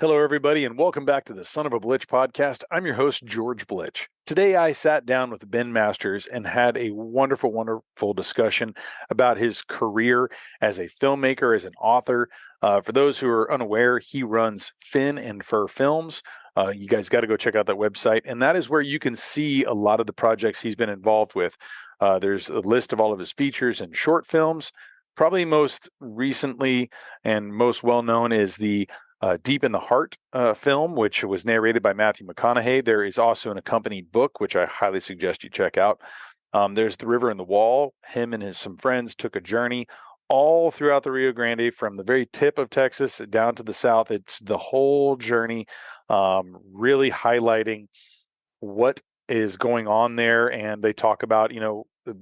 Hello, everybody, and welcome back to the Son of a Blitch podcast. I'm your host, George Blitch. Today, I sat down with Ben Masters and had a wonderful, wonderful discussion about his career as a filmmaker, as an author. For those who are unaware, he runs Fin and Fur Films. You guys got to go check out that website, and that is where you can see a lot of the projects he's been involved with. There's a list of all of his features and short films. Probably most recently and most well known is the Deep in the Heart film, which was narrated by Matthew McConaughey. There is also an accompanying book, which I highly suggest you check out. There's The River and the Wall. Him and some friends took a journey all throughout the Rio Grande from the very tip of Texas down to the south. It's the whole journey, really highlighting what is going on there. And they talk about,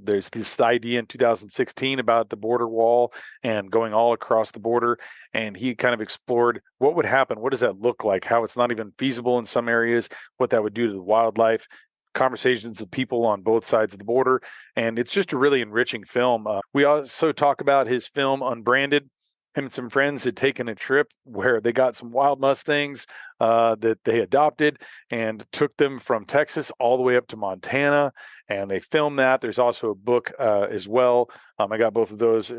there's this idea in 2016 about the border wall and going all across the border. And he kind of explored what would happen. What does that look like? How it's not even feasible in some areas, what that would do to the wildlife, conversations with people on both sides of the border. And it's just a really enriching film. We also talk about his film Unbranded. Him and some friends had taken a trip where they got some wild Mustangs that they adopted and took them from Texas all the way up to Montana, and they filmed that. There's also a book as well. I got both of those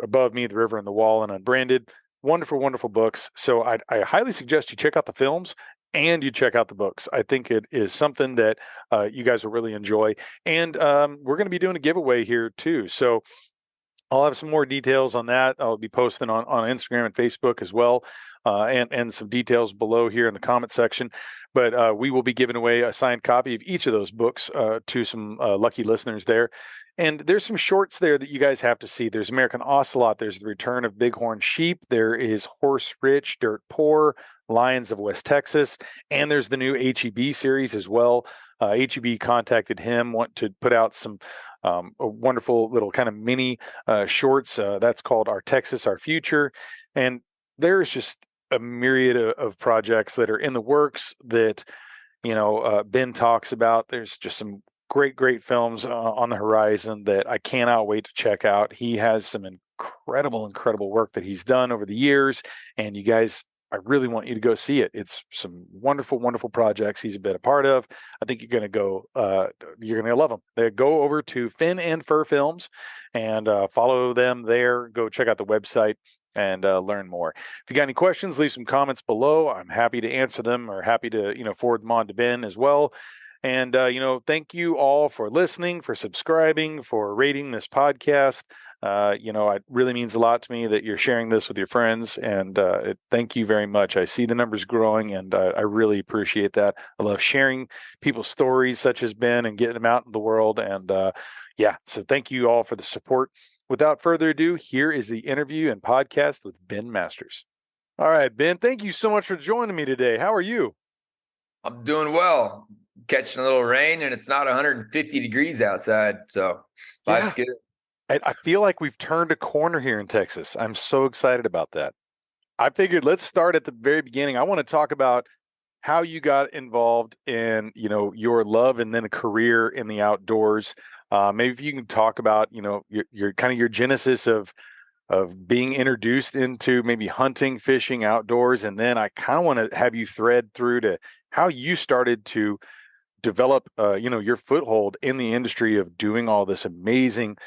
above me, The River and the Wall and Unbranded. Wonderful, wonderful books. So I highly suggest you check out the films and you check out the books. I think it is something that you guys will really enjoy. And we're going to be doing a giveaway here too. So I'll have some more details on that. I'll be posting on Instagram and Facebook as well, and some details below here in the comment section. But we will be giving away a signed copy of each of those books to some lucky listeners there. And there's some shorts there that you guys have to see. There's American Ocelot. There's The Return of Bighorn Sheep. There is Horse Rich, Dirt Poor, Lions of West Texas. And there's the new HEB series as well. HEB contacted him, want to put out some a wonderful little kind of mini shorts. That's called Our Texas, Our Future. And there's just a myriad of projects that are in the works that, Ben talks about. There's just some great films on the horizon that I cannot wait to check out. He has some incredible work that he's done over the years. And you guys, I really want you to go see it. It's some wonderful projects he's been a part of. I think you're going to love them. They go over to Fin and Fur Films and follow them there. Go check out the website and learn more. If you got any questions, leave some comments below. I'm happy to answer them or happy to, forward them on to Ben as well. And, thank you all for listening, for subscribing, for rating this podcast. It really means a lot to me that you're sharing this with your friends, and thank you very much. I see the numbers growing, and I really appreciate that. I love sharing people's stories such as Ben and getting them out in the world. And so thank you all for the support. Without further ado, here is the interview and podcast with Ben Masters. All right, Ben, thank you so much for joining me today. How are you? I'm doing well. Catching a little rain, and it's not 150 degrees outside, so life's good. I feel like we've turned a corner here in Texas. I'm so excited about that. I figured let's start at the very beginning. I want to talk about how you got involved in, your love and then a career in the outdoors. Maybe if you can talk about, your kind of your genesis of being introduced into maybe hunting, fishing, outdoors, and then I kind of want to have you thread through to how you started to develop, your foothold in the industry of doing all this amazing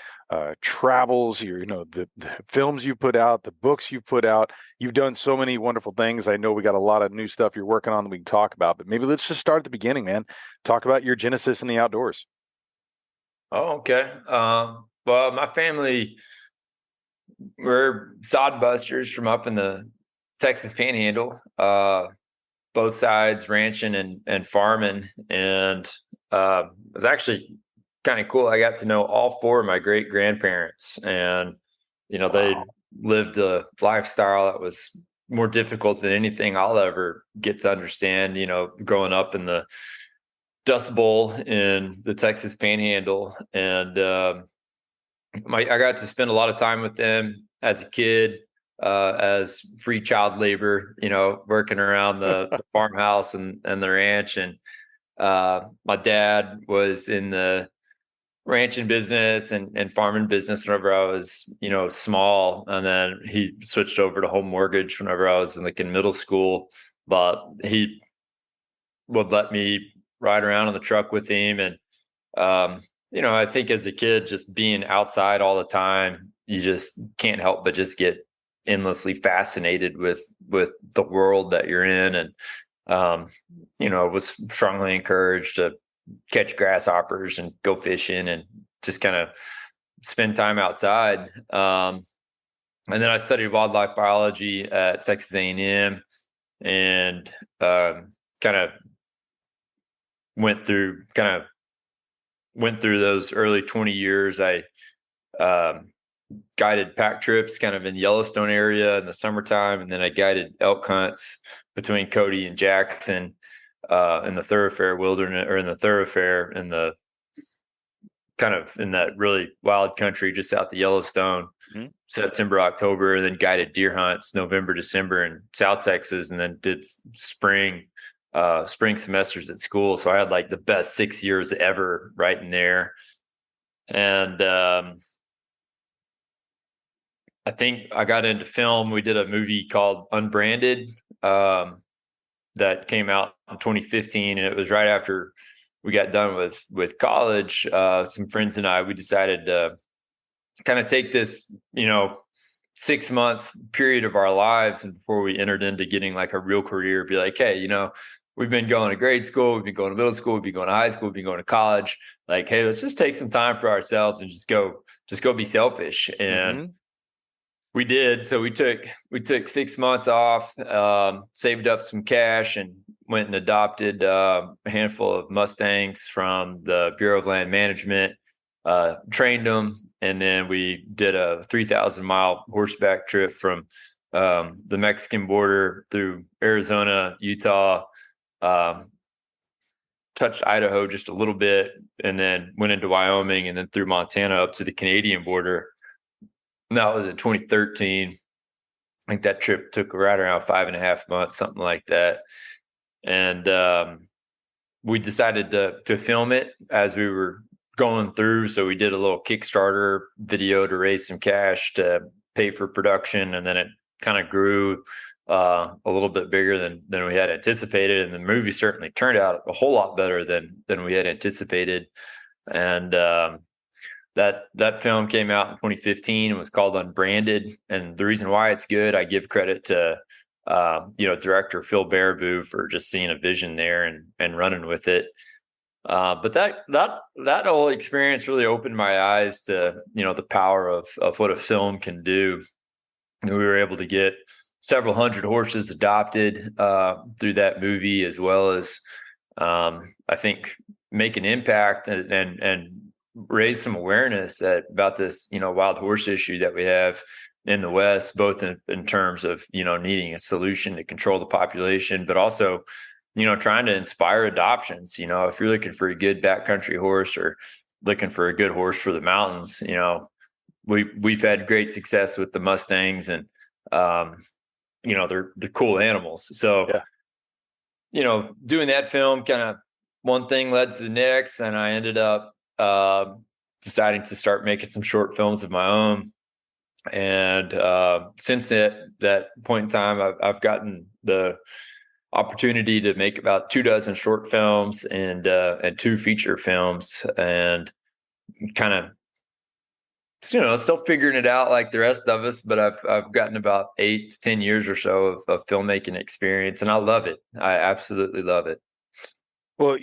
travels, the films you've put out, the books you've put out. You've done so many wonderful things. I know we got a lot of new stuff you're working on that we can talk about, but maybe let's just start at the beginning, man. Talk about your genesis in the outdoors. Oh, okay. Well, my family, we're sod busters from up in the Texas Panhandle. Both sides ranching and farming, and it was actually kind of cool. I got to know all four of my great grandparents, and they lived a lifestyle that was more difficult than anything I'll ever get to understand. Growing up in the Dust Bowl in the Texas Panhandle, and I got to spend a lot of time with them as a kid. As free child labor, working around the farmhouse and the ranch. And my dad was in the ranching business and farming business whenever I was, small. And then he switched over to home mortgage whenever I was in middle school. but he would let me ride around on the truck with him. And, I think as a kid, just being outside all the time, you just can't help but just get endlessly fascinated with the world that you're in. And, was strongly encouraged to catch grasshoppers and go fishing and just kind of spend time outside. And then I studied wildlife biology at Texas A&M, and kind of went through those early 20 years. I guided pack trips kind of in the Yellowstone area in the summertime, and then I guided elk hunts between Cody and Jackson in the thoroughfare wilderness, or in the thoroughfare in the kind of in that really wild country just south of Yellowstone, September, October, and then guided deer hunts November, December in South Texas, and then did spring semesters at school. So I had like the best 6 years ever right in there. And I think I got into film. We did a movie called Unbranded that came out in 2015, and it was right after we got done with college. Some friends and we decided to kind of take this, 6-month period of our lives, and before we entered into getting like a real career, be like, hey, we've been going to grade school, we've been going to middle school, we've been going to high school, we've been going to college. Like, hey, let's just take some time for ourselves and just go be selfish. And we did. So we took 6 months off, saved up some cash, and went and adopted a handful of Mustangs from the Bureau of Land Management, trained them, and then we did a 3,000-mile horseback trip from the Mexican border through Arizona, Utah, touched Idaho just a little bit, and then went into Wyoming, and then through Montana up to the Canadian border. And that was in 2013. I think that trip took right around 5.5 months, something like that. And we decided to film it as we were going through. So we did a little Kickstarter video to raise some cash to pay for production. And then it kind of grew a little bit bigger than we had anticipated. And the movie certainly turned out a whole lot better than we had anticipated. And that film came out in 2015 and was called Unbranded. And the reason why it's good, I give credit to director Phil Baraboo for just seeing a vision there and running with it. But that whole experience really opened my eyes to the power of what a film can do. And we were able to get several hundred horses adopted through that movie, as well as I think make an impact and raise some awareness about this wild horse issue that we have in the West, both in terms of needing a solution to control the population, but also trying to inspire adoptions. If you're looking for a good backcountry horse or looking for a good horse for the mountains, we've had great success with the Mustangs, and they're cool animals. So doing that film, kind of one thing led to the next, and I ended up deciding to start making some short films of my own. And since that point in time, I've gotten the opportunity to make about 24 short films and 2 feature films, and kind of still figuring it out like the rest of us. But I've gotten about 8 to 10 years or so of filmmaking experience, and I love it. I absolutely love it. Well,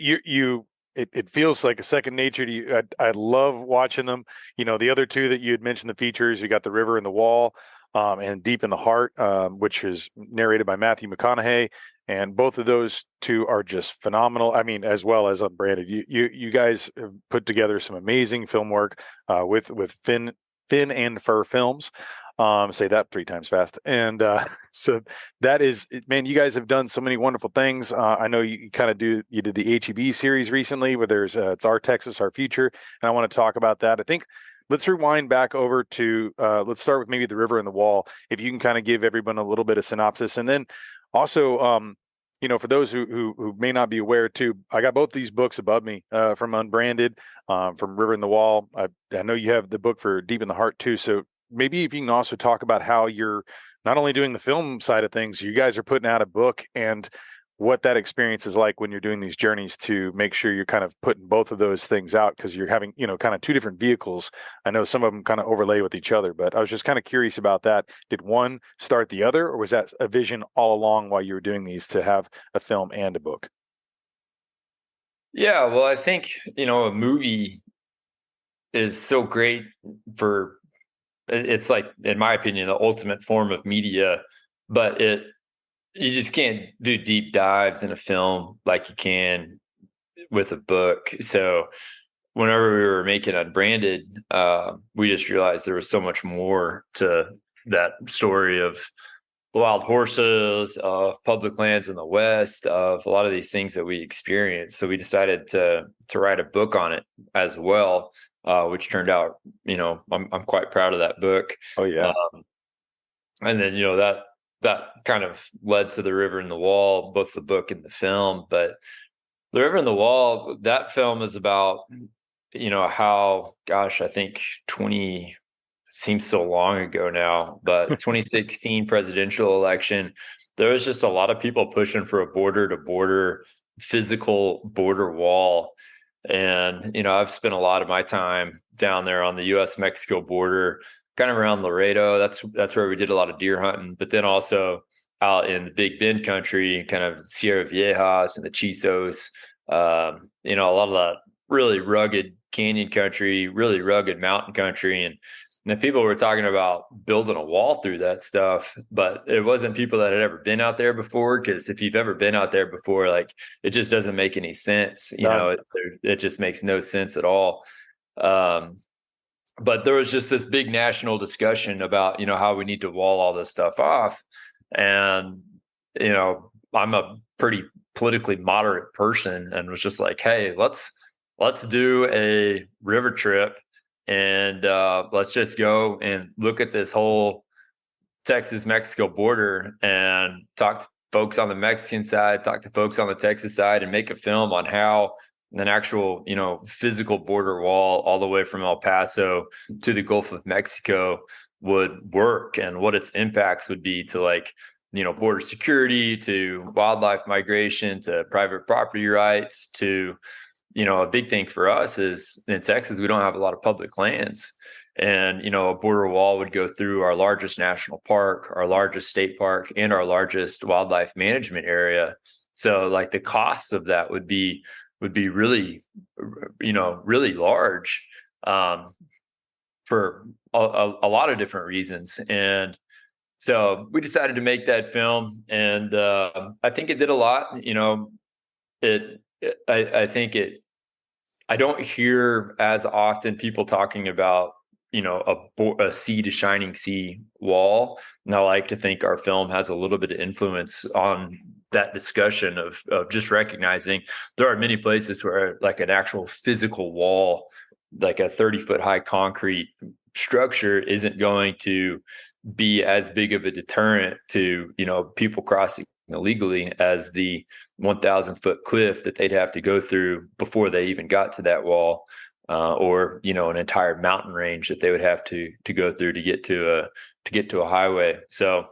it feels like a second nature to you. I love watching them. The other 2 that you had mentioned, the features, you got The River and the Wall, and Deep in the Heart, which is narrated by Matthew McConaughey. And both of those 2 are just phenomenal. I mean, as well as Unbranded. You guys have put together some amazing film work with Fin and Fur Films. Say that 3 times fast. And so that is, man, you guys have done so many wonderful things. I know you did the HEB series recently, where there's it's Our Texas, Our Future. And I want to talk about that. I think let's rewind back over to, let's start with maybe The River and the Wall. If you can kind of give everyone a little bit of synopsis. And then also, for those who may not be aware too, I got both these books above me from Unbranded, from River and the Wall. I know you have the book for Deep in the Heart too. So maybe if you can also talk about how you're not only doing the film side of things, you guys are putting out a book, and what that experience is like when you're doing these journeys to make sure you're kind of putting both of those things out, because you're having, kind of two different vehicles. I know some of them kind of overlay with each other, but I was just kind of curious about that. Did one start the other, or was that a vision all along while you were doing these to have a film and a book? Yeah, well, I think, a movie is so great for it's like, in my opinion, the ultimate form of media, but you just can't do deep dives in a film like you can with a book. So whenever we were making Unbranded, we just realized there was so much more to that story of wild horses, of public lands in the West, of a lot of these things that we experienced. So we decided to write a book on it as well, which turned out, I'm quite proud of that book. Oh yeah. Um, and then that kind of led to The River and the Wall, both the book and the film. But The River and the Wall, that film is about, how, gosh, I think 20 seems so long ago now, but 2016 presidential election, there was just a lot of people pushing for a border to border physical border wall. And, I've spent a lot of my time down there on the US Mexico border, kind of around Laredo. That's where we did a lot of deer hunting, but then also out in the Big Bend country, kind of Sierra Viejas and the Chisos, a lot of that really rugged canyon country, really rugged mountain country. And the people were talking about building a wall through that stuff, but it wasn't people that had ever been out there before. Because if you've ever been out there before, like, it just doesn't make any sense. None. It just makes no sense at all. But there was just this big national discussion about, how we need to wall all this stuff off. And, I'm a pretty politically moderate person, and was just like, hey, let's do a river trip, and let's just go and look at this whole Texas-Mexico border and talk to folks on the Mexican side, talk to folks on the Texas side, and make a film on how an actual, physical border wall all the way from El Paso to the Gulf of Mexico would work, and what its impacts would be to, like, border security, to wildlife migration, to private property rights, to, a big thing for us is in Texas, we don't have a lot of public lands. And, a border wall would go through our largest national park, our largest state park, and our largest wildlife management area. So, like, the costs of that would be really, really large, for a lot of different reasons. And so we decided to make that film, and I think it did a lot. I think I don't hear as often people talking about, a sea to shining sea wall. And I like to think our film has a little bit of influence on that discussion of just recognizing there are many places where, like, an actual physical wall, like a 30-foot high concrete structure, isn't going to be as big of a deterrent to, people crossing illegally as the 1,000-foot cliff that they'd have to go through before they even got to that wall, or, an entire mountain range that they would have to go through to get to a highway. So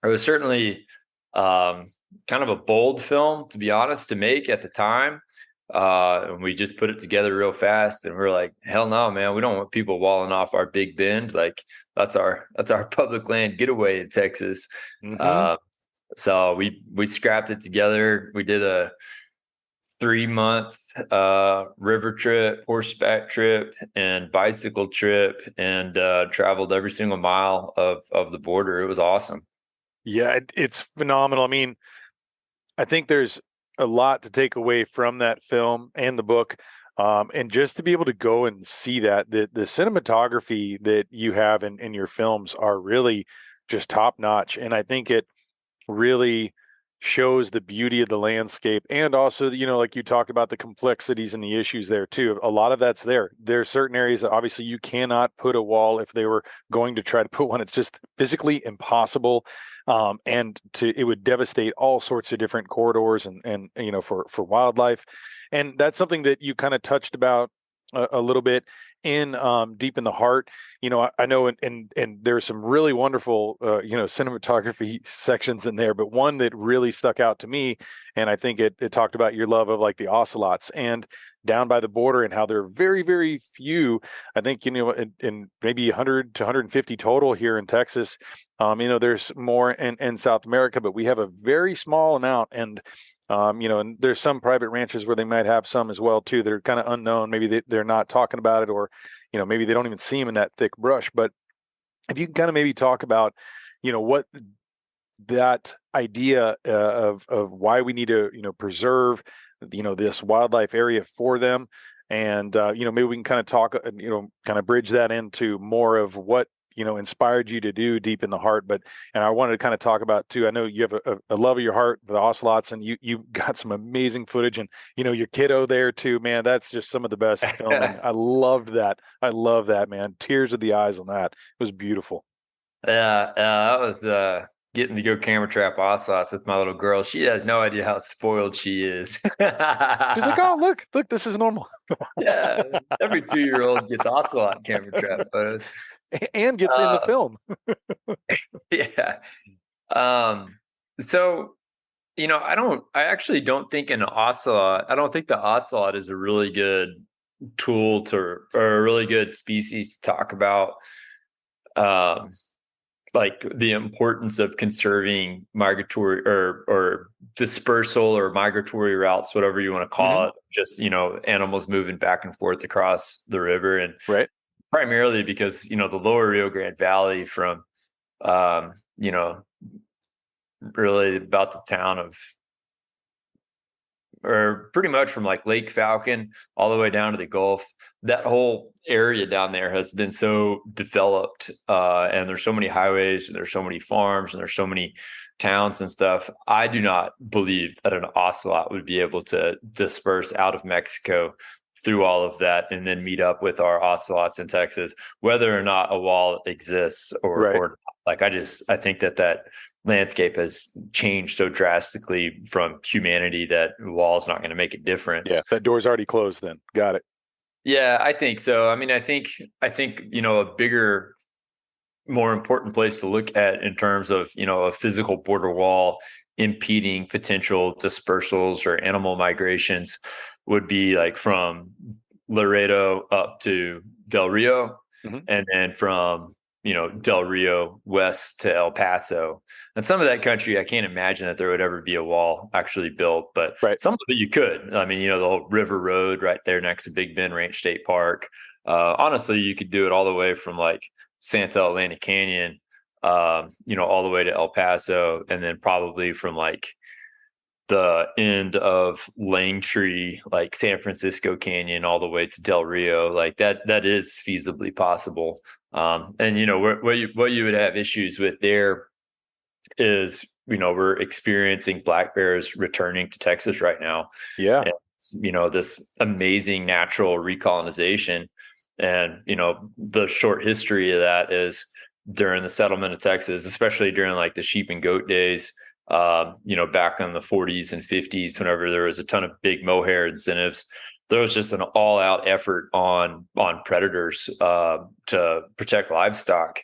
it was certainly kind of a bold film, to be honest, to make at the time. And we just put it together real fast, and we're like, hell no, man, we don't want people walling off our Big Bend. Like, that's our public land getaway in Texas. Mm-hmm. So we scrapped it together. We did a 3-month river trip, horseback trip, and bicycle trip, and traveled every single mile of the border. It was awesome. Yeah, it's phenomenal. I mean, I think there's a lot to take away from that film and the book. And just to be able to go and see that, the cinematography that you have in your films are really just top notch. And I think it really shows the beauty of the landscape, and also, like you talked about, the complexities and the issues there too. A lot of that's there. There are certain areas that obviously you cannot put a wall. If they were going to try to put one, it's just physically impossible. And it would devastate all sorts of different corridors and for wildlife. And that's something that you kind of touched about a little bit in deep in the heart. I know, and there's some really wonderful cinematography sections in there, but one that really stuck out to me, and I think it talked about your love of like the ocelots and down by the border and how there are very, very few. I think in maybe 100 to 150 total here in Texas. There's more in South America, but we have a very small amount. And there's some private ranches where they might have some as well too that are kind of unknown. Maybe they're not talking about it, or maybe they don't even see them in that thick brush. But if you can kind of maybe talk about what that idea of why we need to preserve this wildlife area for them, and maybe we can kind of talk kind of bridge that into more of what inspired you to do deep in the heart. And I wanted to kind of talk about too, I know you have a love of your heart, the ocelots, and you got some amazing footage, and your kiddo there too, man. That's just some of the best filming. I loved that. I love that, man. Tears of the eyes on that. It was beautiful. Yeah, I was getting to go camera trap ocelots with my little girl. She has no idea how spoiled she is. She's like, oh, look, this is normal. Yeah, every 2-year-old gets ocelot camera trap photos. And gets in the film. Yeah. So, I actually don't think an ocelot, I don't think the ocelot is a really good tool or a really good species to talk about. Like the importance of conserving migratory or dispersal or migratory routes, whatever you want to call it, just, animals moving back and forth across the river. And right. Primarily because, the lower Rio Grande Valley from, really about the town of, or pretty much from like Lake Falcon all the way down to the Gulf, that whole area down there has been so developed, and there's so many highways, and there's so many farms, and there's so many towns and stuff. I do not believe that an ocelot would be able to disperse out of Mexico through all of that and then meet up with our ocelots in Texas, whether or not a wall exists or like, I think that landscape has changed so drastically from humanity that wall is not going to make a difference. Yeah, that door's already closed then. Got it. Yeah, I think so. I mean, I think a bigger, more important place to look at in terms of a physical border wall impeding potential dispersals or animal migrations would be like from Laredo up to Del Rio, and then from Del Rio west to El Paso. And some of that country, I can't imagine that there would ever be a wall actually built, but some of it you could. I mean, the whole River Road right there next to Big Bend Ranch State Park. Honestly, you could do it all the way from like Santa Elena Canyon, all the way to El Paso, and then probably from like the end of Langtree, like San Francisco Canyon, all the way to Del Rio. Like that is feasibly possible. And what you would have issues with there is, we're experiencing black bears returning to Texas right now. Yeah. And, this amazing natural recolonization. And, the short history of that is during the settlement of Texas, especially during like the sheep and goat days, back in the 40s and 50s, whenever there was a ton of big mohair incentives, there was just an all-out effort on predators to protect livestock.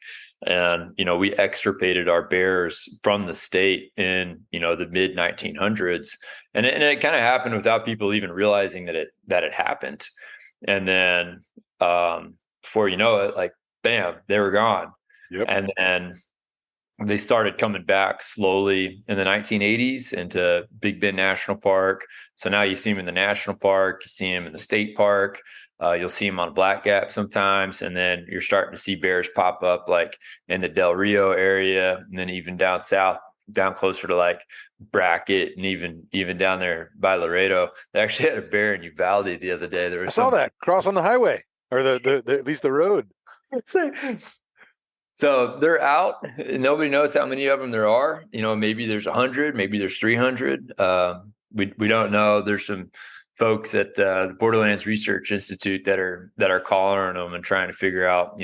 And we extirpated our bears from the state in the mid 1900s, and it kind of happened without people even realizing that it happened. And then before you know it, like bam, they were gone. Yep. And then they started coming back slowly in the 1980s into Big Bend National Park. So now you see them in the national park, you see them in the state park, you'll see them on Black Gap sometimes, and then you're starting to see bears pop up like in the Del Rio area, and then even down south, down closer to like Brackett, and even down there by Laredo. They actually had a bear in Uvalde the other day. There was I saw that cross on the highway, or the at least the road. So they're out. Nobody knows how many of them there are. Maybe there's 100, maybe there's 300. We don't know. There's some folks at the Borderlands Research Institute that are calling them and trying to figure out,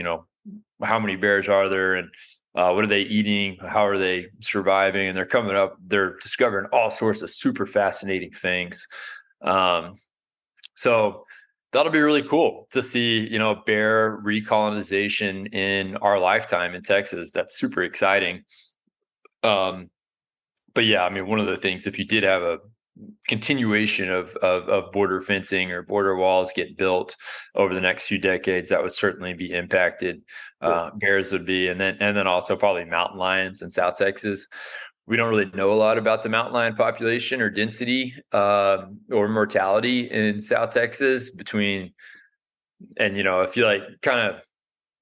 how many bears are there and what are they eating? How are they surviving? And they're discovering all sorts of super fascinating things. So that'll be really cool to see, bear recolonization in our lifetime in Texas. That's super exciting. But yeah, I mean, one of the things, if you did have a continuation of border fencing or border walls get built over the next few decades, that would certainly be impacted. Sure. Bears would be, and then also probably mountain lions in South Texas. We don't really know a lot about the mountain lion population or density or mortality in South Texas between, and if you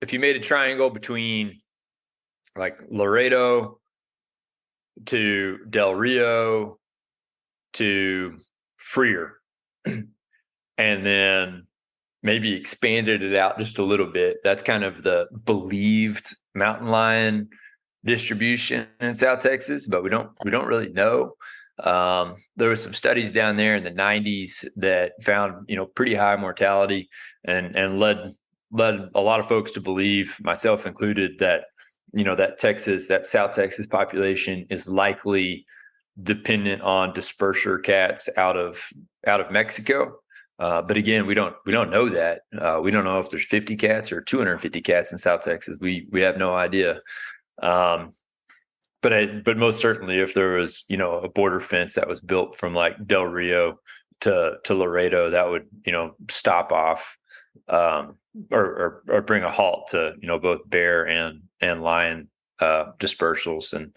if you made a triangle between like Laredo to Del Rio to Freer, and then maybe expanded it out just a little bit. That's kind of the believed mountain lion distribution in South Texas, but we don't really know. There were some studies down there in the 90s that found pretty high mortality and led a lot of folks to believe, myself included, that that South Texas population is likely dependent on disperser cats out of Mexico. But again, we don't know that. We don't know if there's 50 cats or 250 cats in South Texas. We have no idea. But most certainly, if there was a border fence that was built from like Del Rio to Laredo, that would stop off or bring a halt to both bear and lion dispersals. And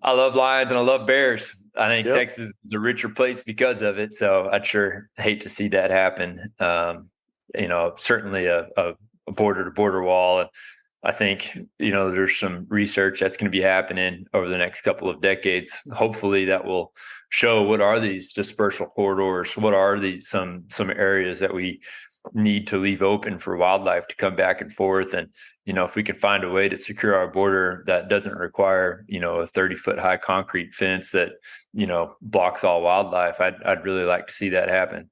I love lions and I love bears. I think Yep. Texas is a richer place because of it. So I'd sure hate to see that happen. Certainly a border to border wall. And I think, there's some research that's going to be happening over the next couple of decades. Hopefully that will show what are these dispersal corridors, what are some areas that we need to leave open for wildlife to come back and forth. And, if we can find a way to secure our border that doesn't require, a 30-foot high concrete fence that, blocks all wildlife, I'd really like to see that happen.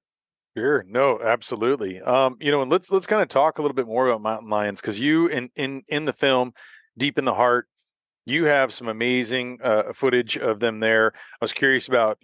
Sure. No, absolutely. And let's kind of talk a little bit more about mountain lions, because you in the film, Deep in the Heart, you have some amazing footage of them there. I was curious about,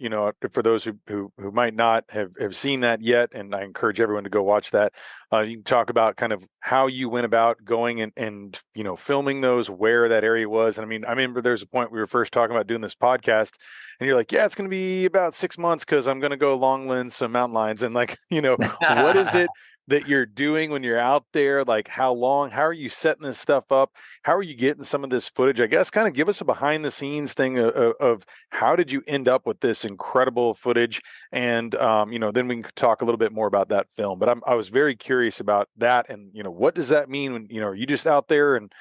for those who might not have seen that yet, and I encourage everyone to go watch that. You can talk about kind of how you went about going and filming those, where that area was. And I mean, I remember there's a point we were first talking about doing this podcast, and you're like, yeah, it's going to be about 6 months because I'm going to go long lens some mountain lions. And like, what is it that you're doing when you're out there? Like, how are you setting this stuff up? How are you getting some of this footage? I guess kind of give us a behind the scenes thing of how did you end up with this incredible footage? And, then we can talk a little bit more about that film. But I was very curious about that. And, what does that mean when, are you just out there and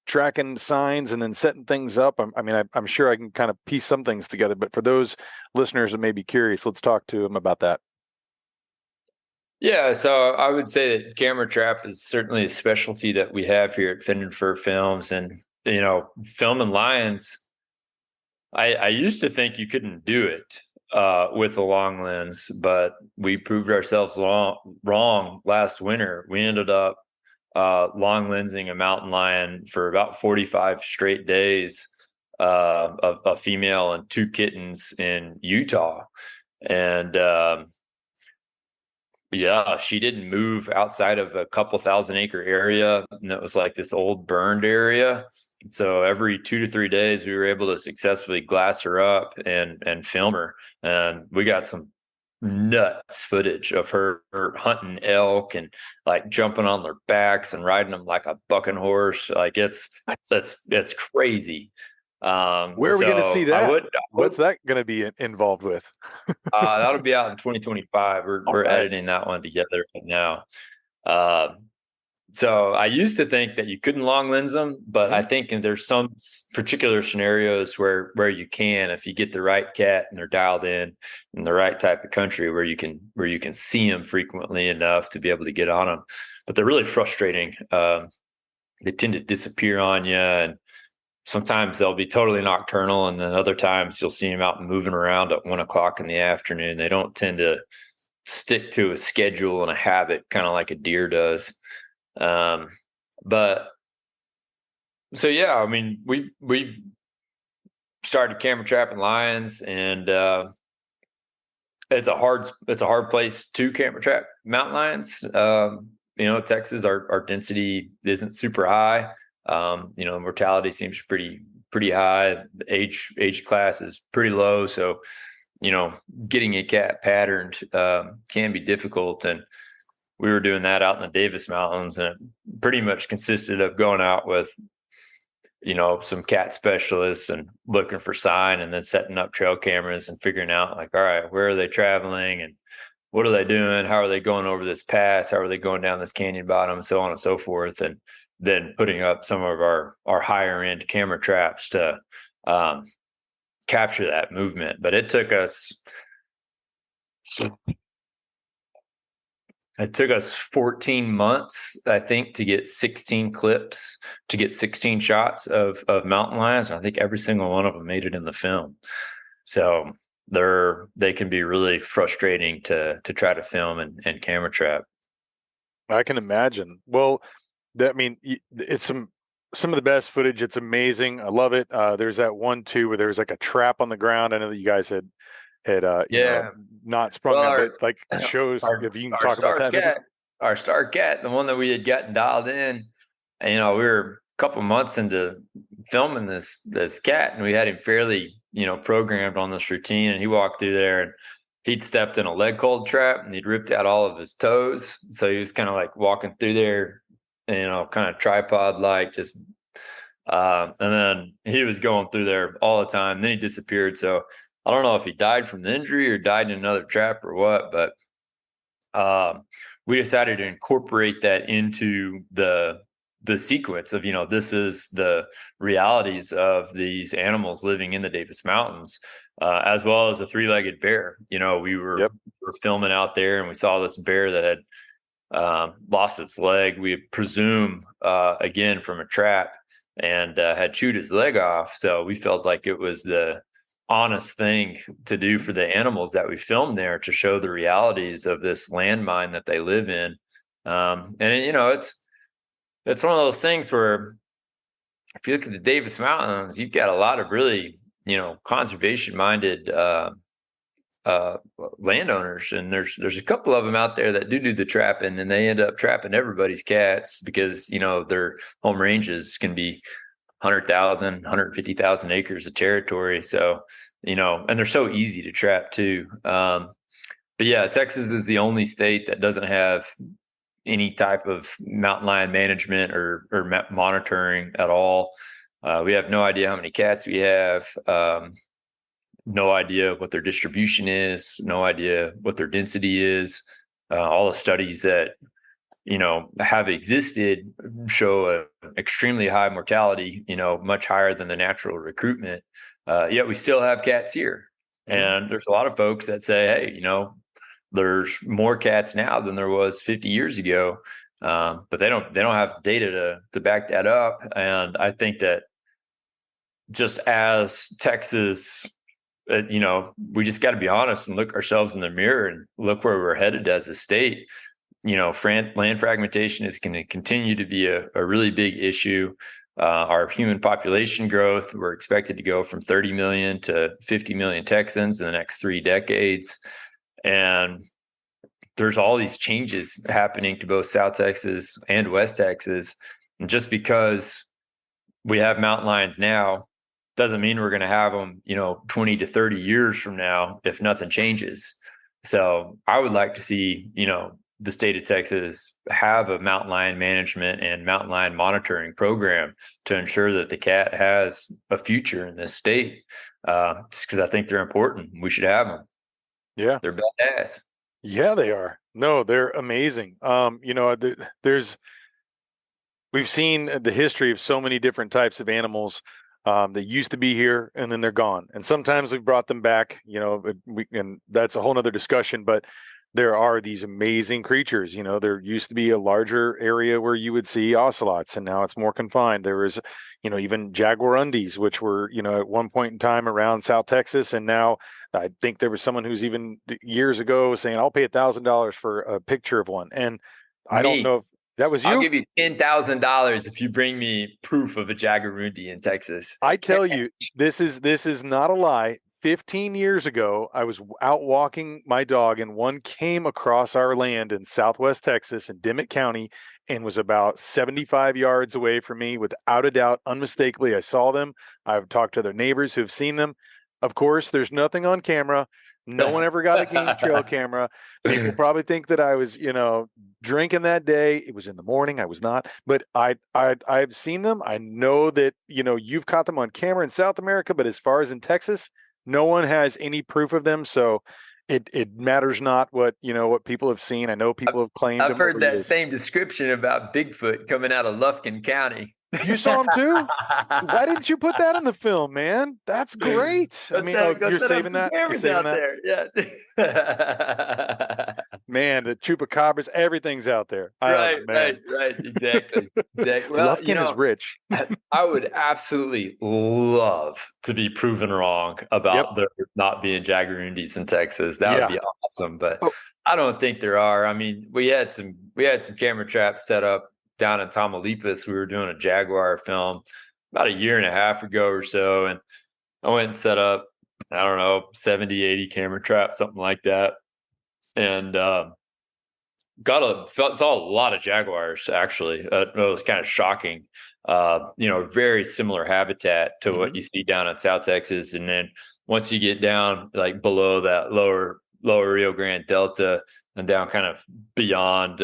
tracking signs and then setting things up? I'm sure I can kind of piece some things together, but for those listeners that may be curious, let's talk to them about that. Yeah, so I would say that camera trap is certainly a specialty that we have here at Fin and Fur Films. And, filming lions, I used to think you couldn't do it with the long lens, but we proved ourselves wrong last winter. We ended up long lensing a mountain lion for about 45 straight days, a female and two kittens in Utah. And yeah, she didn't move outside of a couple 1,000-acre area, and it was like this old burned area. So every 2 to 3 days, we were able to successfully glass her up and film her, and we got some nuts footage of her hunting elk and like jumping on their backs and riding them like a bucking horse. Like that's crazy. Where are we going to see that? I would What's that going to be involved with? that'll be out in 2025. All We're right. editing that one together right now. So I used to think that you couldn't long lens them, but I think there's some particular scenarios where you can, if you get the right cat and they're dialed in the right type of country where you can see them frequently enough to be able to get on them. But they're really frustrating. They tend to disappear on you, and sometimes they'll be totally nocturnal, and then other times you'll see them out moving around at 1 o'clock in the afternoon. They don't tend to stick to a schedule and a habit, kind of like a deer does. But so, yeah, I mean, we've started camera trapping lions, and it's a hard place to camera trap mountain lions. Texas, our density isn't super high. Mortality seems pretty high. The age class is pretty low, so getting a cat patterned can be difficult. And we were doing that out in the Davis Mountains, and it pretty much consisted of going out with some cat specialists and looking for sign, and then setting up trail cameras and figuring out, like, all right, where are they traveling and what are they doing? How are they going over this pass? How are they going down this canyon bottom? So on and so forth. And then putting up some of our higher end camera traps to capture that movement. But it took us 14 months, I think, to get 16 clips, to get 16 shots of mountain lions. I think every single one of them made it in the film. So they can be really frustrating to try to film and camera trap. I can imagine. Well, it's some of the best footage. It's amazing. I love it. There's that one too where there was like a trap on the ground. I know that you guys had not sprung that, but like shows, if you can talk about that maybe. Our star cat, the one that we had gotten dialed in, and we were a couple months into filming this cat, and we had him fairly programmed on this routine, and he walked through there and he'd stepped in a leg hold trap and he'd ripped out all of his toes. So he was kind of like walking through there, kind of tripod like, just and then he was going through there all the time. Then he disappeared. So I don't know if he died from the injury or died in another trap or what, but we decided to incorporate that into the sequence of, this is the realities of these animals living in the Davis Mountains, as well as a three-legged bear. We were filming out there and we saw this bear that had lost its leg. We presume, again, from a trap, and had chewed his leg off. So we felt like it was the honest thing to do for the animals that we filmed there, to show the realities of this landmine that they live in. It's one of those things where, if you look at the Davis Mountains, you've got a lot of really, conservation minded landowners, and there's a couple of them out there that do the trapping, and they end up trapping everybody's cats because their home ranges can be 100,000, 150,000 acres of territory. So, and they're so easy to trap too. But yeah, Texas is the only state that doesn't have any type of mountain lion management or monitoring at all. We have no idea how many cats we have, no idea what their distribution is, no idea what their density is. All the studies that have existed show an extremely high mortality, much higher than the natural recruitment. Yet we still have cats here. And there's a lot of folks that say, hey, there's more cats now than there was 50 years ago. But they don't have the data to back that up. And I think that just as Texas, we just got to be honest and look ourselves in the mirror and look where we're headed as a state. Land fragmentation is going to continue to be a really big issue. Our human population growth, we're expected to go from 30 million to 50 million Texans in the next 3 decades. And there's all these changes happening to both South Texas and West Texas. And just because we have mountain lions now doesn't mean we're going to have them, 20 to 30 years from now if nothing changes. So I would like to see, the state of Texas have a mountain lion management and mountain lion monitoring program to ensure that the cat has a future in this state. Just because I think they're important. We should have them. Yeah. They're badass. Yeah, they are. No, they're amazing. We've seen the history of so many different types of animals that used to be here and then they're gone. And sometimes we've brought them back, and that's a whole nother discussion, but there are these amazing creatures. There used to be a larger area where you would see ocelots, and now it's more confined. There was, even jaguarundis, which were, at one point in time around South Texas. And now I think there was someone who's even years ago saying, I'll pay $1,000 for a picture of one. And I don't know if that was you. I'll give you $10,000 if you bring me proof of a jaguarundi in Texas. I tell you, this is not a lie. 15 years ago, I was out walking my dog, and one came across our land in Southwest Texas in Dimmitt County and was about 75 yards away from me. Without a doubt, unmistakably, I saw them. I've talked to their neighbors who've seen them. Of course, there's nothing on camera. No one ever got a game trail camera. People probably think that I was, drinking that day. It was in the morning. I was not, but I've seen them. I know that, you've caught them on camera in South America, but as far as in Texas, no one has any proof of them. So it matters not what people have seen. I know people have claimed I've them heard over that years. same description about Bigfoot coming out of Lufkin County. You saw him too? Why didn't you put that in the film, man? That's great. I mean, you're saving that? You're saving that? There. Yeah. Man, the chupacabras, everything's out there. Right. Exactly. Well, Lufkin is rich. I would absolutely love to be proven wrong about there not being jaguarundis in Texas. That would be awesome, but I don't think there are. I mean, we had some camera traps set up down in Tamaulipas. We were doing a jaguar film about a year and a half ago or so, and I went and set up, I don't know, 70, 80 camera traps, something like that, and saw a lot of jaguars. Actually, it was kind of shocking. Very similar habitat to what you see down in South Texas, and then once you get down like below that lower Rio Grande Delta and down kind of beyond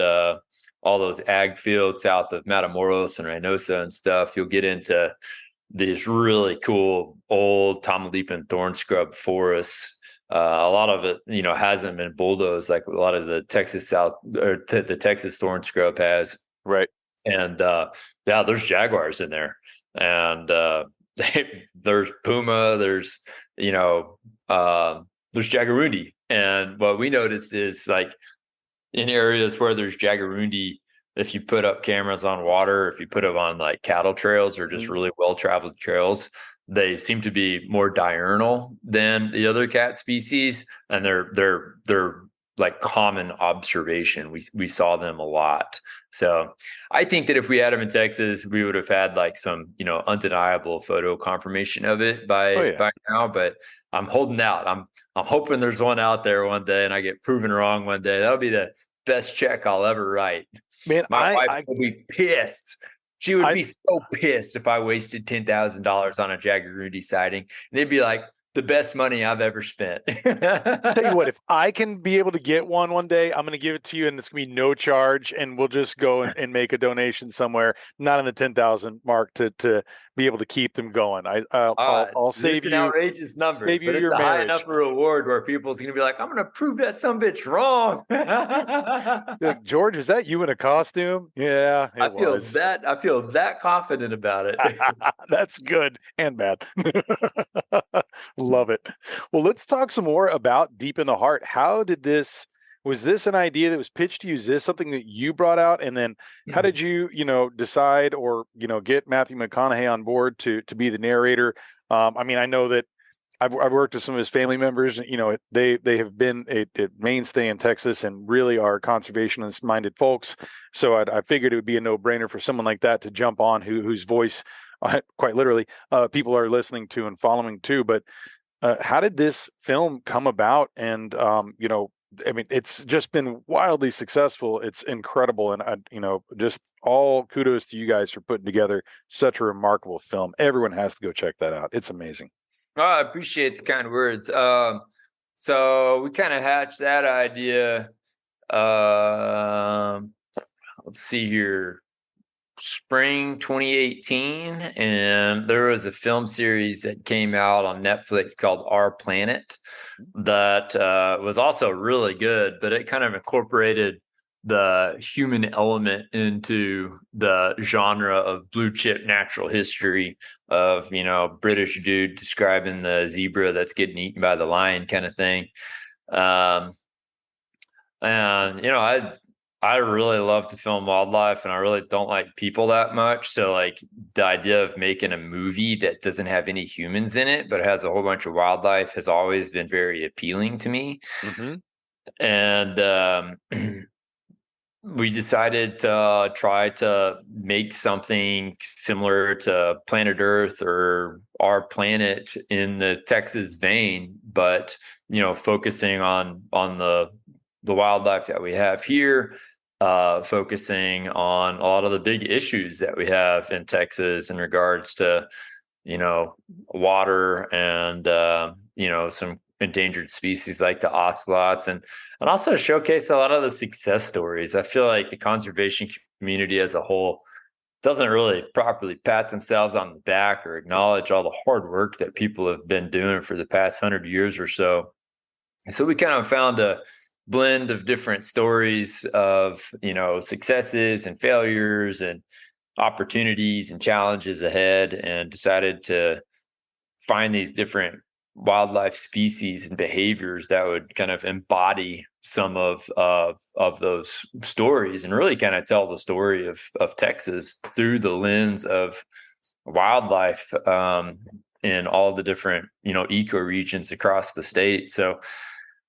all those ag fields south of Matamoros and Reynosa and stuff, you'll get into these really cool old Tamaulipan thorn scrub forests. A lot of it, hasn't been bulldozed like a lot of the Texas the Texas thorn scrub has. Right. And there's jaguars in there, and there's puma, there's jaguarundi. And what we noticed is, like, in areas where there's jaguarundi, if you put up cameras on water, if you put them on like cattle trails or just really well-traveled trails, they seem to be more diurnal than the other cat species, and they're like common observation. We saw them a lot. So I think that if we had them in Texas, we would have had like some undeniable photo confirmation of it by now. But I'm holding out. I'm hoping there's one out there one day, and I get proven wrong one day. That'll be the best check I'll ever write. Man, my wife will be pissed. She would be so pissed if I wasted $10,000 on a jaguarundi sighting. And they'd be like, the best money I've ever spent. Tell you what, if I can be able to get one day, I'm going to give it to you, and it's going to be no charge, and we'll just go and make a donation somewhere, not in the 10,000 mark, to be able to keep them going. I'll save you. An outrageous number, save you but your it's a marriage. high enough reward where people's going to be like, I'm going to prove that sumbitch wrong. Like, George, is that you in a costume? Yeah, I feel that confident about it. That's good and bad. Love it. Well, let's talk some more about Deep in the Heart. How did was this an idea that was pitched to you? Is this something that you brought out? And then how did you, decide or, get Matthew McConaughey on board to be the narrator? I mean, I know that I've worked with some of his family members. They have been a mainstay in Texas and really are conservationist minded folks. So I figured it would be a no brainer for someone like that to jump on whose voice, quite literally, people are listening to and following too. But how did this film come about? And I mean, it's just been wildly successful. It's incredible, and just all kudos to you guys for putting together such a remarkable film. Everyone has to go check that out. It's amazing. Oh, I appreciate the kind words. So we kind of hatched that idea. Let's see here. Spring 2018, and there was a film series that came out on Netflix called Our Planet that was also really good, but it kind of incorporated the human element into the genre of blue chip natural history of, British dude describing the zebra that's getting eaten by the lion kind of thing. And I really love to film wildlife, and I really don't like people that much. So like the idea of making a movie that doesn't have any humans in it, but has a whole bunch of wildlife has always been very appealing to me. And we decided to try to make something similar to Planet Earth or Our Planet in the Texas vein, but focusing on the wildlife that we have here, focusing on a lot of the big issues that we have in Texas in regards to water and some endangered species like the ocelots, and also showcase a lot of the success stories. I feel like the conservation community as a whole doesn't really properly pat themselves on the back or acknowledge all the hard work that people have been doing for the past 100 years or so. And so we kind of found a blend of different stories of successes and failures and opportunities and challenges ahead, and decided to find these different wildlife species and behaviors that would kind of embody some of those stories, and really kind of tell the story of Texas through the lens of wildlife, in all the different ecoregions across the state. So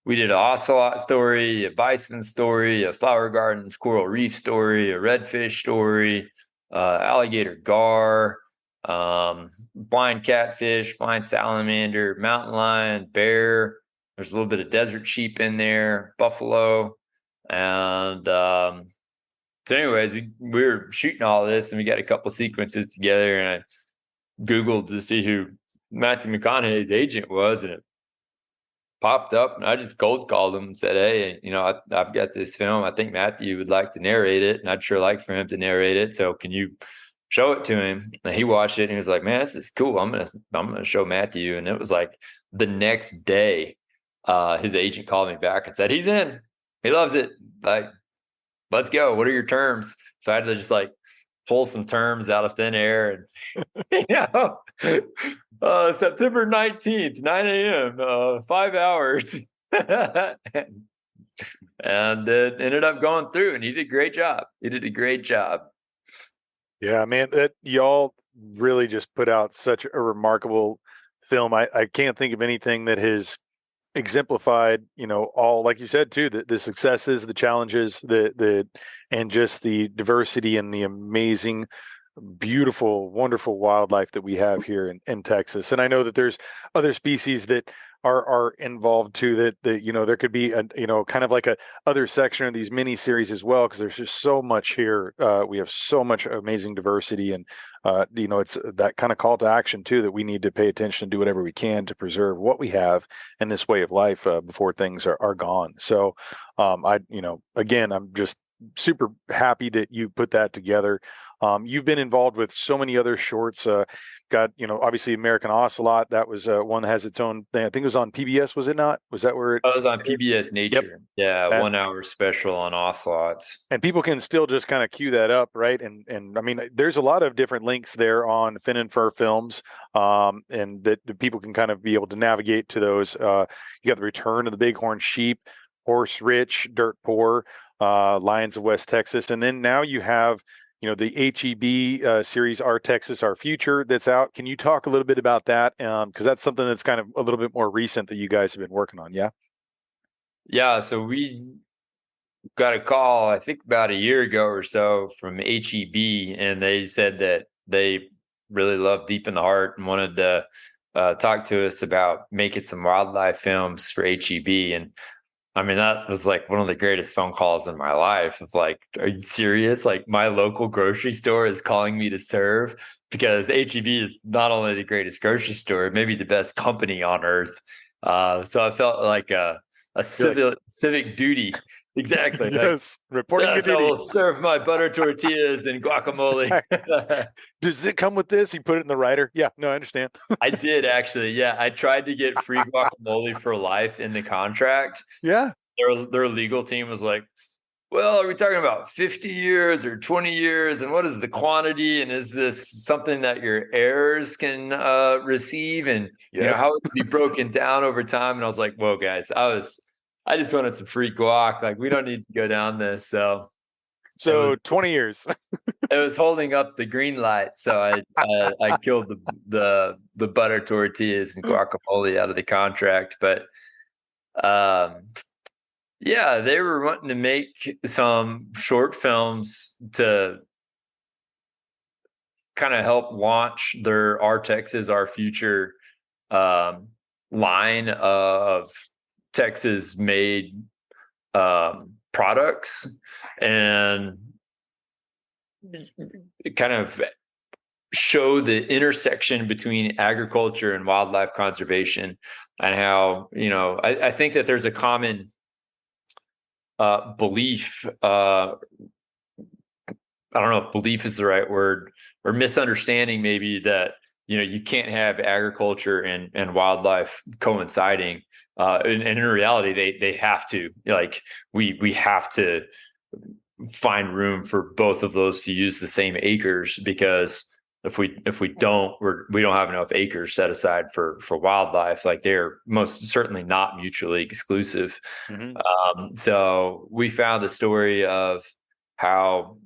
we did an ocelot story, a bison story, a flower gardens coral reef story, a redfish story, alligator gar, blind catfish, blind salamander, mountain lion, bear. There's a little bit of desert sheep in there, buffalo. And so anyways, we were shooting all this, and we got a couple sequences together, and I Googled to see who Matthew McConaughey's agent was, and it popped up, and I just cold called him and said, "Hey, I've got this film. I think Matthew would like to narrate it, and I'd sure like for him to narrate it. So can you show it to him?" And he watched it, and he was like, "Man, this is cool. I'm gonna show Matthew." And it was like the next day, his agent called me back and said, "He's in. He loves it. Like, let's go. What are your terms?" So I had to just like pull some terms out of thin air, and September 19th, 9 a.m., 5 hours. And it ended up going through, and he did a great job. He did a great job. Yeah, man, that y'all really just put out such a remarkable film. I can't think of anything that has exemplified, all, like you said too, the successes, the challenges, and just the diversity and the amazing, beautiful, wonderful wildlife that we have here in Texas. And I know that there's other species that are involved too, that there could be a kind of like a other section of these mini series as well, because there's just so much here. We have so much amazing diversity, and it's that kind of call to action too, that we need to pay attention and do whatever we can to preserve what we have in this way of life before things are gone. So again, I'm just super happy that you put that together. You've been involved with so many other shorts. Got obviously American Ocelot. That was one that has its own thing. I think it was on PBS. Was it not? Was that where it? I was on PBS Nature. Yep. Yeah, 1 hour special on ocelots. And people can still just kind of queue that up, right? And I mean, there's a lot of different links there on Fin and Fur Films, and that people can kind of be able to navigate to those. You got the Return of the Bighorn Sheep, Horse Rich, Dirt Poor, Lions of West Texas, and then now you have the HEB series, Our Texas, Our Future, that's out. Can you talk a little bit about that? Because that's something that's kind of a little bit more recent that you guys have been working on. Yeah. Yeah, so we got a call, I think about a year ago or so, from HEB, and they said that they really loved Deep in the Heart and wanted to talk to us about making some wildlife films for HEB. And I mean, that was like one of the greatest phone calls in my life. Of like, are you serious? Like, my local grocery store is calling me to serve, because HEB is not only the greatest grocery store, maybe the best company on earth. So I felt like a civic duty. Exactly. Yes. Reporting to I duty. will serve my butter tortillas and guacamole. Does it come with this? You put it in the writer? Yeah. No, I understand. I did actually. Yeah, I tried to get free guacamole for life in the contract. Yeah. Their legal team was like, "Well, are we talking about 50 years or 20 years? And what is the quantity? And is this something that your heirs can receive? And Yes. how would it be broken down over time?" And I was like, "Whoa, guys, I just wanted some free guac. Like, we don't need to go down this." So 20 years. it was holding up the green light. So I killed the butter tortillas and guacamole out of the contract. But Yeah, they were wanting to make some short films to kind of help launch their Our Texas, Our Future um, line of Texas made products, and kind of show the intersection between agriculture and wildlife conservation, and how, I think that there's a common belief. I don't know if belief is the right word, or misunderstanding maybe, that you can't have agriculture and wildlife coinciding. And in reality, they have to. Like, we have to find room for both of those to use the same acres, because if we don't, we don't have enough acres set aside for wildlife. Like, they're most certainly not mutually exclusive. Mm-hmm. So we found the story of how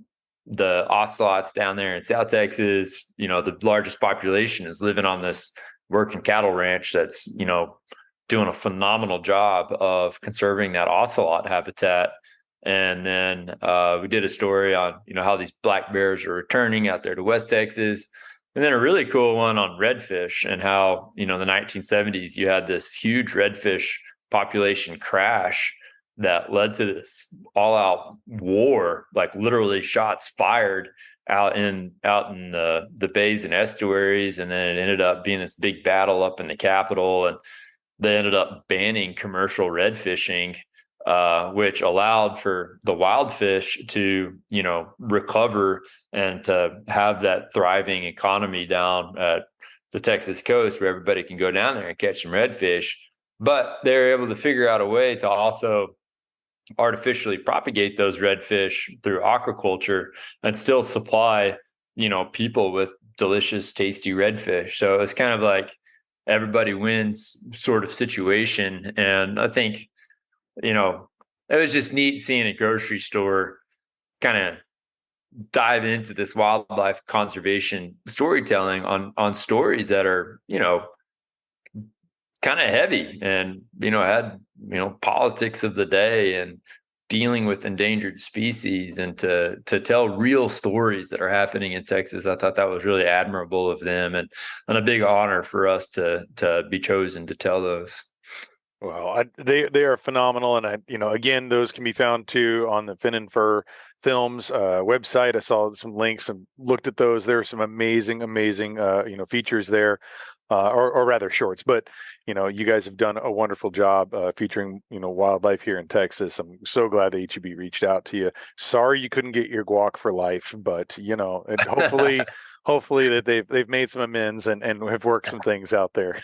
the ocelots down there in South Texas, the largest population is living on this working cattle ranch that's, doing a phenomenal job of conserving that ocelot habitat. And then we did a story on, how these black bears are returning out there to West Texas. And then a really cool one on redfish, and how, in the 1970s, you had this huge redfish population crash that led to this all-out war, like literally shots fired out in the bays and estuaries. And then it ended up being this big battle up in the Capitol, and they ended up banning commercial red fishing, which allowed for the wild fish to, recover and to have that thriving economy down at the Texas coast, where everybody can go down there and catch some redfish. But they're able to figure out a way to also artificially propagate those redfish through aquaculture and still supply, people with delicious, tasty redfish. So it's kind of like everybody wins sort of situation. And I think, it was just neat seeing a grocery store kind of dive into this wildlife conservation storytelling on stories that are, kind of heavy, and, had, politics of the day and dealing with endangered species, and to tell real stories that are happening in Texas. I thought that was really admirable of them, and a big honor for us to be chosen to tell those. Well, they are phenomenal, and again, those can be found too on the Fin and Fur Films website. I saw some links and looked at those. There are some amazing features there, or rather shorts. But you guys have done a wonderful job featuring wildlife here in Texas. I'm so glad that HEB reached out to you. Sorry you couldn't get your guac for life, but and hopefully that they've made some amends and have worked some things out there.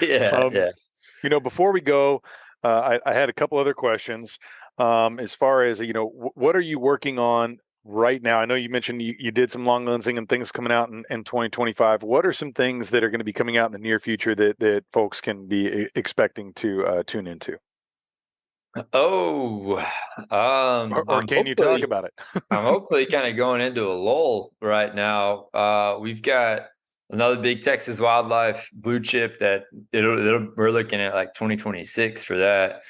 Yeah, yeah. Before we go, I had a couple other questions. As far as, what are you working on right now? I know you mentioned you did some long lensing and things coming out in 2025. What are some things that are going to be coming out in the near future that folks can be expecting to tune into? Oh, Or can you talk about it? I'm hopefully kind of going into a lull right now. We've got another big Texas wildlife blue chip that we're looking at like 2026 for that.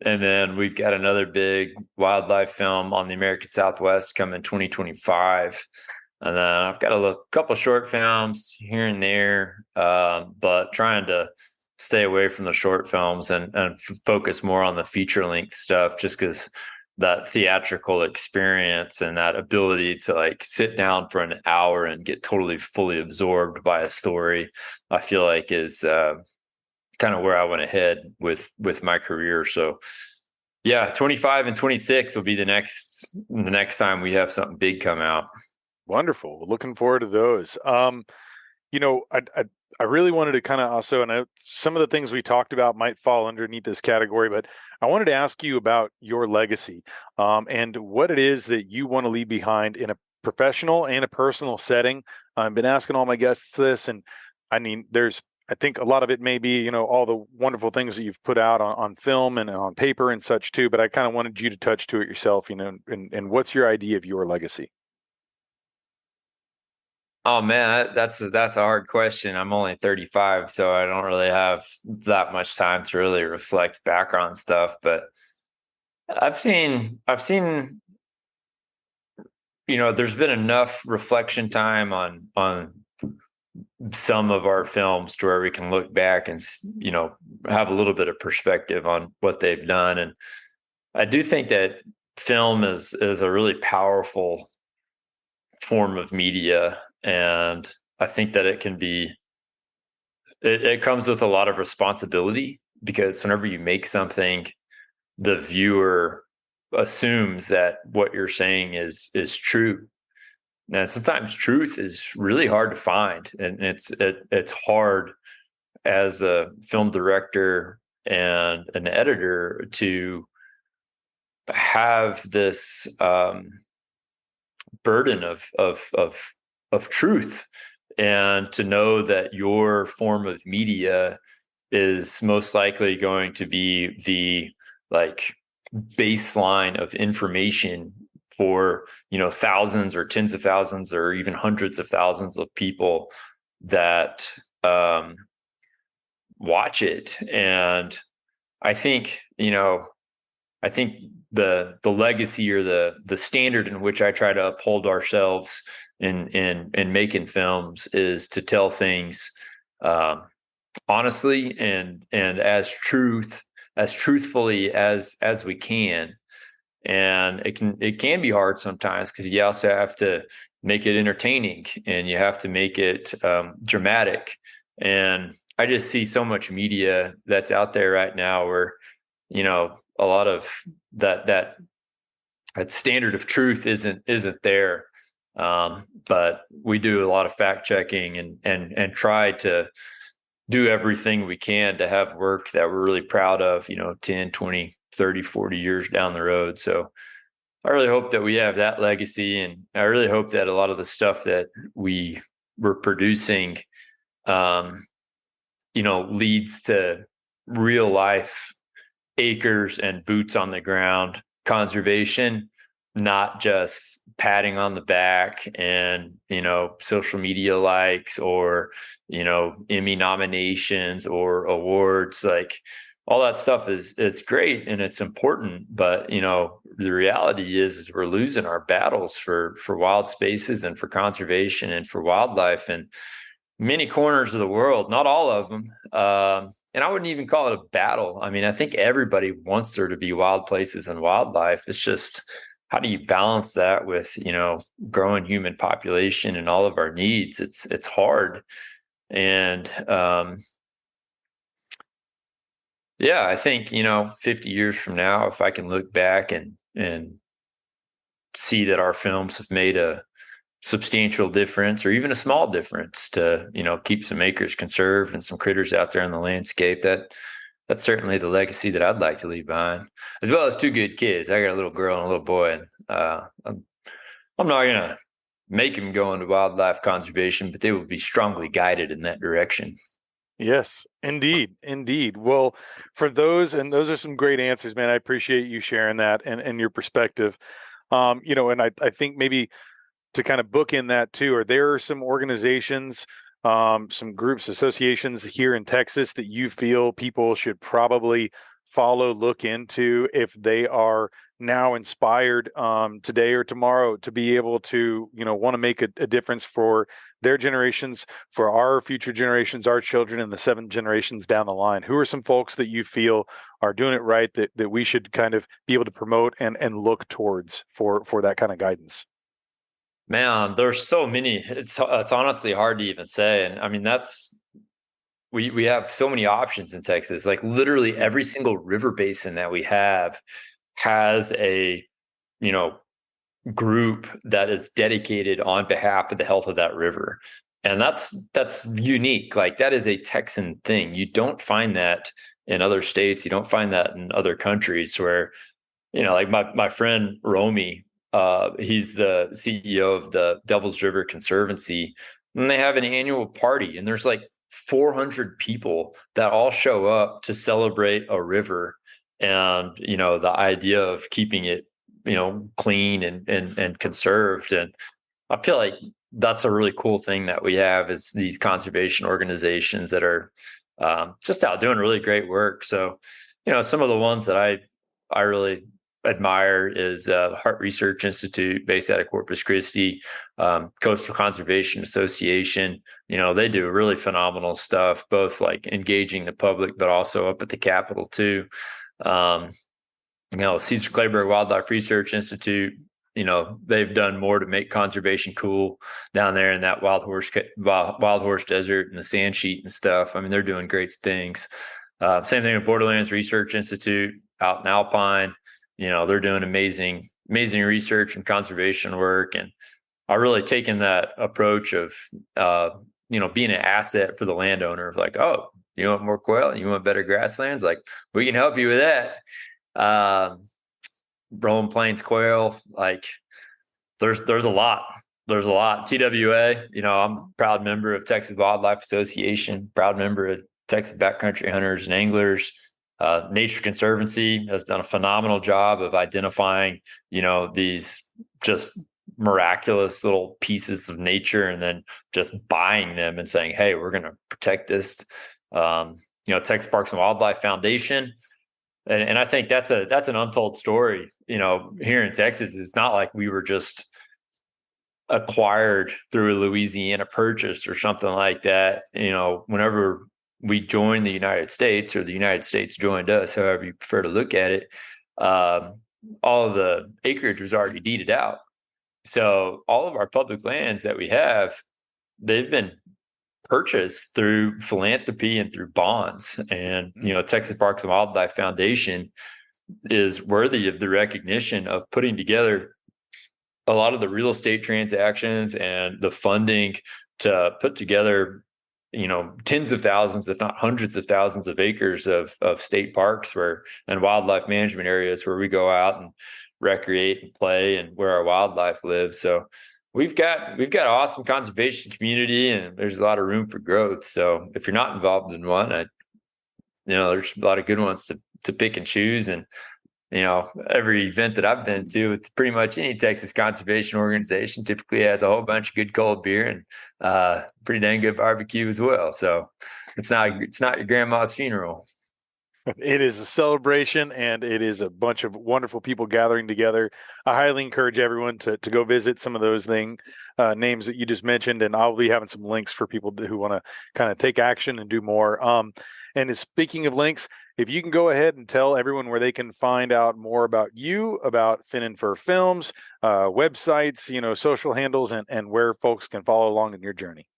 And then we've got another big wildlife film on the American Southwest coming 2025. And then I've got a couple short films here and there, but trying to stay away from the short films and focus more on the feature length stuff, just because that theatrical experience and that ability to like sit down for an hour and get totally fully absorbed by a story, I feel like is kind of where I want to head with my career. So yeah, 25 and 26 will be the next time we have something big come out. Wonderful. Looking forward to those. I really wanted to kind of also, and some of the things we talked about might fall underneath this category, but I wanted to ask you about your legacy, and what it is that you want to leave behind in a professional and a personal setting. I've been asking all my guests this, and I mean, I think a lot of it may be, all the wonderful things that you've put out on film and on paper and such too, but I kind of wanted you to touch to it yourself, and what's your idea of your legacy? Oh man, that's a hard question. I'm only 35, so I don't really have that much time to really reflect back on stuff. But I've seen, there's been enough reflection time on some of our films to where we can look back and, have a little bit of perspective on what they've done. And I do think that film is a really powerful form of media. And I think that it comes with a lot of responsibility, because whenever you make something, the viewer assumes that what you're saying is true. And sometimes truth is really hard to find, and it's hard as a film director and an editor to have this burden of truth, and to know that your form of media is most likely going to be the like baseline of information for thousands or tens of thousands or even hundreds of thousands of people that watch it. And I think the legacy, or the standard in which I try to uphold ourselves in making films, is to tell things honestly and as truthfully as we can. And it can be hard sometimes, because you also have to make it entertaining, and you have to make it dramatic. And I just see so much media that's out there right now where a lot of that standard of truth isn't there. But we do a lot of fact checking and try to do everything we can to have work that we're really proud of, 10, 20, 30, 40 years down the road. So I really hope that we have that legacy. And I really hope that a lot of the stuff that we're producing, leads to real life acres and boots on the ground conservation, not just patting on the back and social media likes, or Emmy nominations or awards. Like, all that stuff is great and it's important, but the reality is we're losing our battles for wild spaces and for conservation and for wildlife in many corners of the world. Not all of them. And I wouldn't even call it a battle. I mean, I think everybody wants there to be wild places and wildlife. It's just, how do you balance that with growing human population and all of our needs? It's hard. And yeah, I think 50 years from now, if I can look back and see that our films have made a substantial difference, or even a small difference, to keep some acres conserved and some critters out there in the landscape, that's certainly the legacy that I'd like to leave behind, as well as two good kids. I got a little girl and a little boy, and I'm not gonna make them go into wildlife conservation, but they will be strongly guided in that direction. Yes, indeed. Well, for those are some great answers, man. I appreciate you sharing that and your perspective. And I think maybe to kind of bookend that too, are there some organizations, some groups, associations here in Texas that you feel people should probably follow, look into, if they are now inspired today or tomorrow to be able to, want to make a difference for their generations, for our future generations, our children, and the 7 generations down the line? Who are some folks that you feel are doing it right, that we should kind of be able to promote and look towards for that kind of guidance? Man, there's so many. It's honestly hard to even say. And I mean, we have so many options in Texas. Like, literally every single river basin that we have has a group that is dedicated on behalf of the health of that river. And that's unique. Like, that is a Texan thing. You don't find that in other states. You don't find that in other countries where, like my friend Romy, he's the CEO of the Devil's River Conservancy, and they have an annual party, and there's like 400 people that all show up to celebrate a river. And the idea of keeping it clean and conserved. And I feel like that's a really cool thing that we have, is these conservation organizations that are just out doing really great work. So some of the ones that I really admire is Heart Research Institute, based out of Corpus Christi, Coastal Conservation Association. They do really phenomenal stuff, both like engaging the public, but also up at the Capitol too. Cesar Claiborne Wildlife Research Institute, they've done more to make conservation cool down there in that wild horse desert and the sand sheet and stuff. I mean, they're doing great things. Same thing with Borderlands Research Institute out in Alpine. They're doing amazing research and conservation work. And I've really taken that approach of, being an asset for the landowner of like, oh, you want more quail? You want better grasslands? Like, we can help you with that. Rolling Plains quail, like there's a lot. There's a lot. TWA, I'm a proud member of Texas Wildlife Association, proud member of Texas Backcountry Hunters and Anglers. Nature Conservancy has done a phenomenal job of identifying, these just miraculous little pieces of nature and then just buying them and saying, hey, we're going to protect this. Texas Parks and Wildlife Foundation. And I think that's an untold story, here in Texas. It's not like we were just acquired through a Louisiana purchase or something like that. Whenever we joined the United States, or the United States joined us, however you prefer to look at it, all of the acreage was already deeded out. So all of our public lands that we have, they've been purchased through philanthropy and through bonds. And, Texas Parks and Wildlife Foundation is worthy of the recognition of putting together a lot of the real estate transactions and the funding to put together tens of thousands, if not hundreds of thousands of acres of state parks and wildlife management areas where we go out and recreate and play and where our wildlife lives. So we've got an awesome conservation community, and there's a lot of room for growth. So if you're not involved in one, there's a lot of good ones to pick and choose. And every event that I've been to, it's pretty much any Texas conservation organization typically has a whole bunch of good cold beer and pretty dang good barbecue as well. So it's not your grandma's funeral. It is a celebration, and it is a bunch of wonderful people gathering together. I highly encourage everyone to go visit some of those names that you just mentioned, and I'll be having some links for people who want to kind of take action and do more. And speaking of links, if you can go ahead and tell everyone where they can find out more about you, about Fin and Fur Films, websites, social handles, and where folks can follow along in your journey.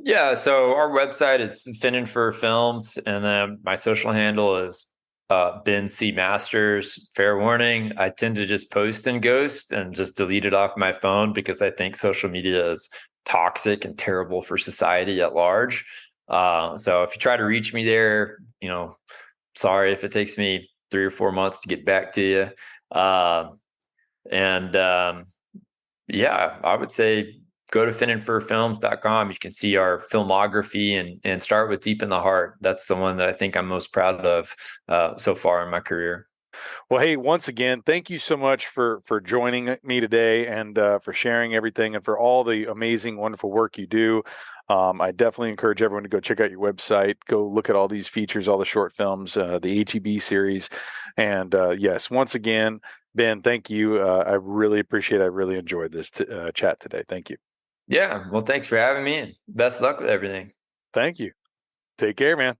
Yeah, so our website is Fin and Fur Films, and then my social handle is Ben C. Masters. Fair warning, I tend to just post and ghost and just delete it off my phone because I think social media is toxic and terrible for society at large. So if you try to reach me there, sorry if it takes me 3 or 4 months to get back to you. Yeah, I would say go to finandfurfilms.com. You can see our filmography and start with Deep in the Heart. That's the one that I think I'm most proud of so far in my career. Well, hey, once again, thank you so much for joining me today and for sharing everything and for all the amazing, wonderful work you do. I definitely encourage everyone to go check out your website, go look at all these features, all the short films, the HEB series. And yes, once again, Ben, thank you. I really appreciate it. I really enjoyed this chat today. Thank you. Yeah. Well, thanks for having me, and best luck with everything. Thank you. Take care, man.